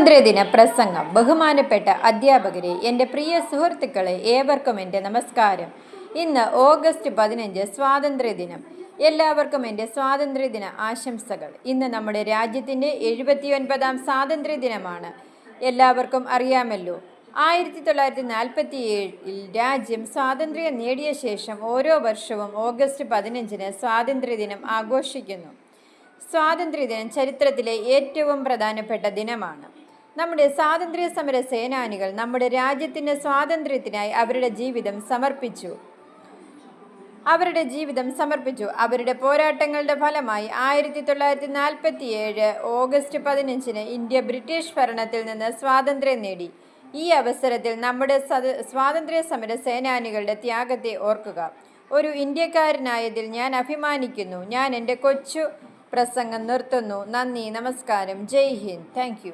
സ്വാതന്ത്ര്യദിന പ്രസംഗം. ബഹുമാനപ്പെട്ട അധ്യാപകരെ, എൻ്റെ പ്രിയ സുഹൃത്തുക്കളെ, ഏവർക്കും എൻ്റെ നമസ്കാരം. ഇന്ന് ഓഗസ്റ്റ് 15 സ്വാതന്ത്ര്യദിനം. എല്ലാവർക്കും എൻ്റെ സ്വാതന്ത്ര്യദിന ആശംസകൾ. ഇന്ന് നമ്മുടെ രാജ്യത്തിൻ്റെ 79ാം സ്വാതന്ത്ര്യദിനമാണ്. എല്ലാവർക്കും അറിയാമല്ലോ, 1947 രാജ്യം സ്വാതന്ത്ര്യം നേടിയ ശേഷം ഓരോ വർഷവും ഓഗസ്റ്റ് 15 സ്വാതന്ത്ര്യദിനം ആഘോഷിക്കുന്നു. സ്വാതന്ത്ര്യദിനം ചരിത്രത്തിലെ ഏറ്റവും പ്രധാനപ്പെട്ട ദിനമാണ്. നമ്മുടെ സ്വാതന്ത്ര്യ സമര സേനാനികൾ നമ്മുടെ രാജ്യത്തിൻ്റെ സ്വാതന്ത്ര്യത്തിനായി അവരുടെ ജീവിതം സമർപ്പിച്ചു. അവരുടെ പോരാട്ടങ്ങളുടെ ഫലമായി 1947 ഓഗസ്റ്റ് 15 ഇന്ത്യ ബ്രിട്ടീഷ് ഭരണത്തിൽ നിന്ന് സ്വാതന്ത്ര്യം നേടി. ഈ അവസരത്തിൽ നമ്മുടെ സ്വാതന്ത്ര്യ സമര സേനാനികളുടെ ത്യാഗത്തെ ഓർക്കുക. ഒരു ഇന്ത്യക്കാരനായതിൽ ഞാൻ അഭിമാനിക്കുന്നു. ഞാൻ എൻ്റെ കൊച്ചു പ്രസംഗം നിർത്തുന്നു. നന്ദി, നമസ്കാരം, ജയ് ഹിന്ദ്. Thank you.